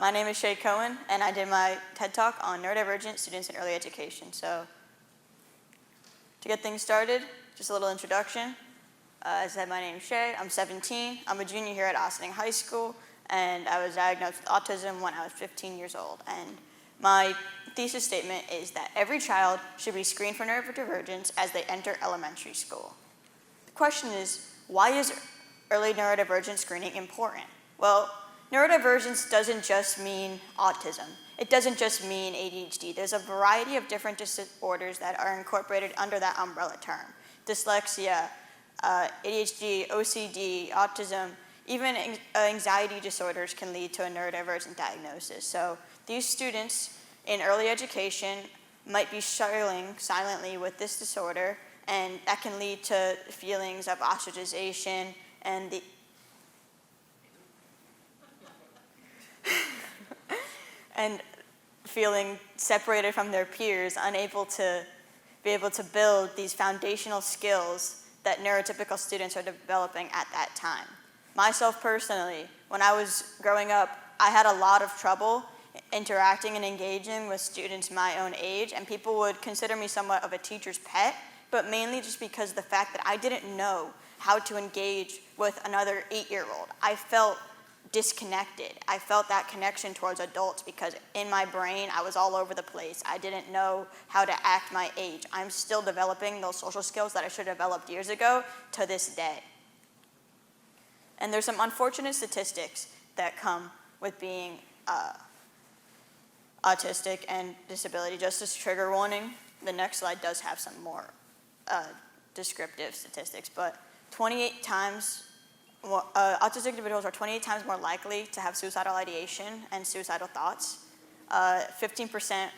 My name is Shae Cohen, and I did my TED Talk on neurodivergent students in early education. So to get things started, just a little introduction. As I said, my name is Shae. I'm 17. I'm a junior here at TEDxOssining High School, and I was diagnosed with autism when I was 15 years old. And my thesis statement is that every child should be screened for neurodivergence as they enter elementary school. The question is, why is early neurodivergent screening important? Well, neurodivergence doesn't just mean autism. It doesn't just mean ADHD. There's a variety of different disorders that are incorporated under that umbrella term. Dyslexia, ADHD, OCD, autism, even anxiety disorders can lead to a neurodivergent diagnosis. So these students in early education might be struggling silently with this disorder, and that can lead to feelings of ostracization and and feeling separated from their peers, unable to be able to build these foundational skills that neurotypical students are developing at that time. Myself personally, when I was growing up, I had a lot of trouble interacting and engaging with students my own age, and people would consider me somewhat of a teacher's pet, but mainly just because of the fact that I didn't know how to engage with another 8-year-old. I felt disconnected. I felt that connection towards adults because in my brain I was all over the place. I didn't know how to act my age. I'm still developing those social skills that I should have developed years ago to this day. And there's some unfortunate statistics that come with being autistic and disability. Just as trigger warning, the next slide does have some more descriptive statistics, but 28 times autistic individuals are 28 times more likely to have suicidal ideation and suicidal thoughts. 15%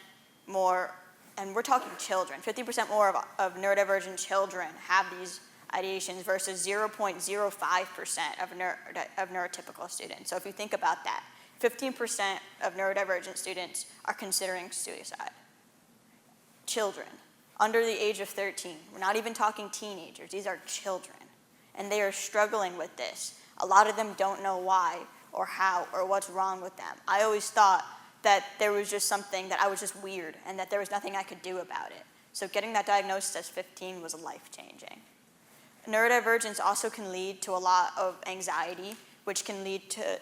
more, and we're talking children, 50% more of neurodivergent children have these ideations versus 0.05% of neurotypical students. So if you think about that, 15% of neurodivergent students are considering suicide. Children, under the age of 13, we're not even talking teenagers, these are children. And they are struggling with this. A lot of them don't know why or how or what's wrong with them. I always thought that there was just something, that I was just weird and that there was nothing I could do about it. So getting that diagnosis at 15 was life-changing. Neurodivergence also can lead to a lot of anxiety, which can lead to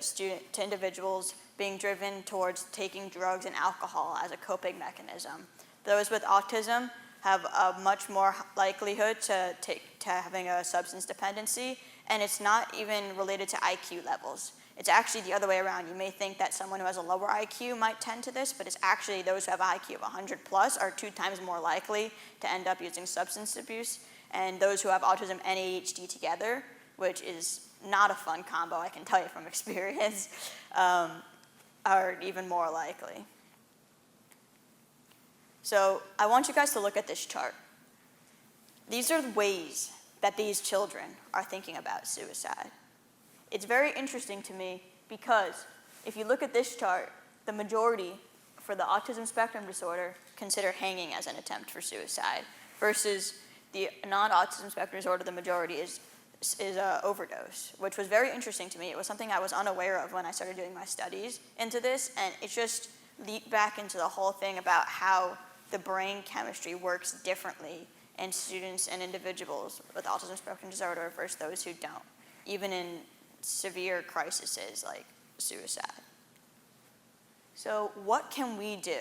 individuals being driven towards taking drugs and alcohol as a coping mechanism. Those with autism have a much more likelihood to having a substance dependency, and it's not even related to IQ levels. It's actually the other way around. You may think that someone who has a lower IQ might tend to this, but it's actually those who have an IQ of 100 plus are 2 times more likely to end up using substance abuse, and those who have autism and ADHD together, which is not a fun combo, I can tell you from experience, are even more likely. So I want you guys to look at this chart. These are the ways that these children are thinking about suicide. It's very interesting to me because if you look at this chart, the majority for the autism spectrum disorder consider hanging as an attempt for suicide versus the non-autism spectrum disorder, the majority is overdose, which was very interesting to me. It was something I was unaware of when I started doing my studies into this, and it just leaped back into the whole thing about how the brain chemistry works differently in students and individuals with autism spectrum disorder versus those who don't, even in severe crises like suicide. So what can we do?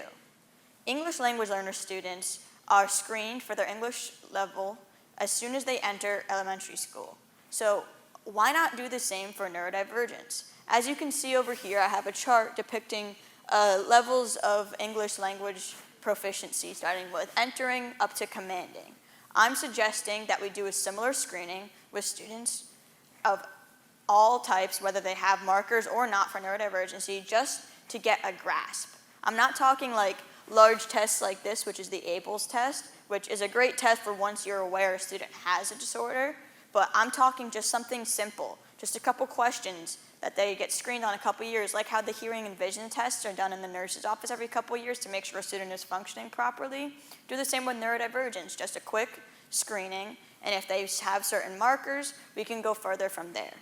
English language learner students are screened for their English level as soon as they enter elementary school. So why not do the same for neurodivergence? As you can see over here, I have a chart depicting levels of English language proficiency, starting with entering up to commanding. I'm suggesting that we do a similar screening with students of all types, whether they have markers or not for neurodivergency, just to get a grasp. I'm not talking like large tests like this, which is the ABLS test, which is a great test for once you're aware a student has a disorder, but I'm talking just something simple, just a couple questions that they get screened on a couple years, like how the hearing and vision tests are done in the nurse's office every couple years to make sure a student is functioning properly. Do the same with neurodivergence, just a quick screening, and if they have certain markers, we can go further from there.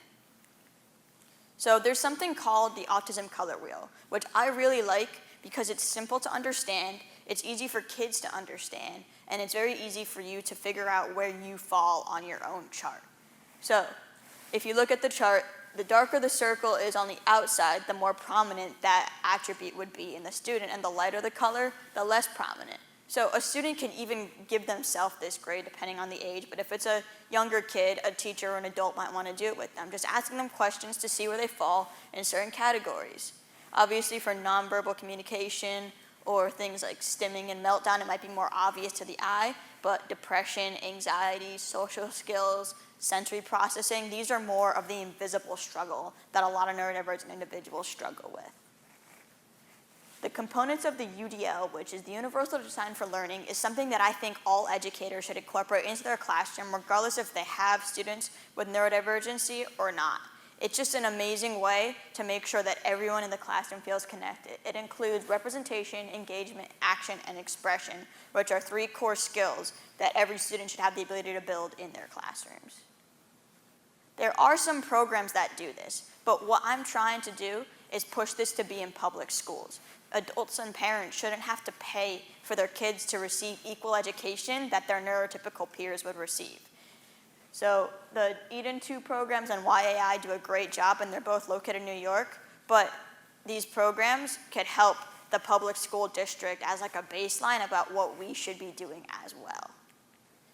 So there's something called the autism color wheel, which I really like because it's simple to understand, it's easy for kids to understand, and it's very easy for you to figure out where you fall on your own chart. So if you look at the chart, the darker the circle is on the outside, the more prominent that attribute would be in the student, and the lighter the color, the less prominent. So a student can even give themselves this grade depending on the age, but if it's a younger kid, a teacher or an adult might want to do it with them, just asking them questions to see where they fall in certain categories. Obviously for nonverbal communication or things like stimming and meltdown, it might be more obvious to the eye, but depression, anxiety, social skills, sensory processing, these are more of the invisible struggle that a lot of neurodivergent individuals struggle with. The components of the UDL, which is the Universal Design for Learning, is something that I think all educators should incorporate into their classroom, regardless if they have students with neurodivergency or not. It's just an amazing way to make sure that everyone in the classroom feels connected. It includes representation, engagement, action, and expression, which are 3 core skills that every student should have the ability to build in their classrooms. There are some programs that do this, but what I'm trying to do is push this to be in public schools. Adults and parents shouldn't have to pay for their kids to receive equal education that their neurotypical peers would receive. So the Eden 2 programs and YAI do a great job, and they're both located in New York, but these programs could help the public school district as like a baseline about what we should be doing as well.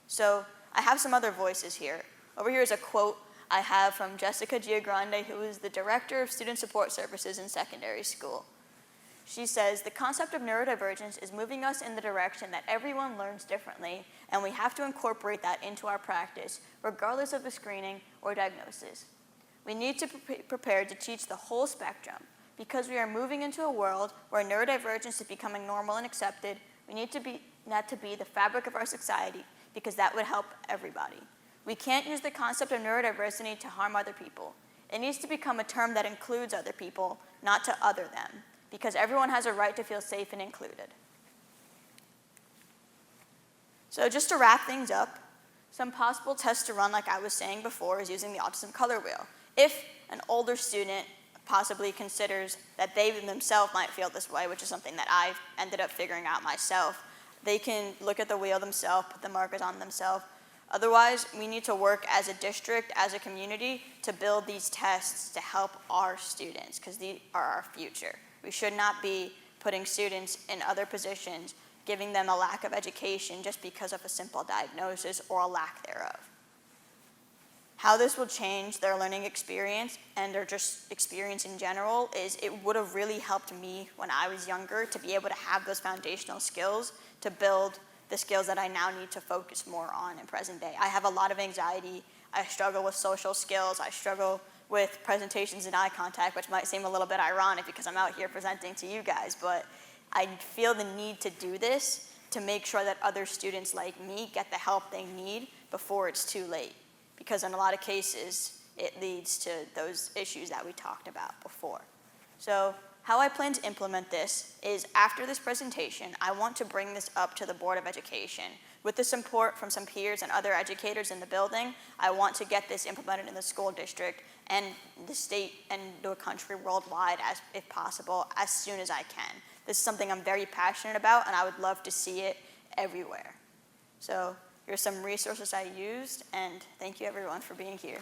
So I have some other voices here. Over here is a quote I have from Jessica Giagrande, who is the Director of Student Support Services in secondary school. She says, "The concept of neurodivergence is moving us in the direction that everyone learns differently, and we have to incorporate that into our practice, regardless of the screening or diagnosis. We need to be prepared to teach the whole spectrum. Because we are moving into a world where neurodivergence is becoming normal and accepted, we need that to be the fabric of our society, because that would help everybody. We can't use the concept of neurodiversity to harm other people. It needs to become a term that includes other people, not to other them, because everyone has a right to feel safe and included." So just to wrap things up, some possible tests to run, like I was saying before, is using the autism color wheel. If an older student possibly considers that they themselves might feel this way, which is something that I've ended up figuring out myself, they can look at the wheel themselves, put the markers on themselves. Otherwise, we need to work as a district, as a community, to build these tests to help our students, because these are our future. We should not be putting students in other positions, giving them a lack of education just because of a simple diagnosis or a lack thereof. How this will change their learning experience and their just experience in general is it would have really helped me when I was younger to be able to have those foundational skills to build the skills that I now need to focus more on in present day. I have a lot of anxiety. I struggle with social skills. I struggle with presentations and eye contact, which might seem a little bit ironic because I'm out here presenting to you guys, but I feel the need to do this to make sure that other students like me get the help they need before it's too late. Because in a lot of cases, it leads to those issues that we talked about before. So how I plan to implement this is after this presentation, I want to bring this up to the Board of Education. With the support from some peers and other educators in the building, I want to get this implemented in the school district and the state and the country worldwide, if possible, as soon as I can. This is something I'm very passionate about, and I would love to see it everywhere. So here's some resources I used, and thank you everyone for being here.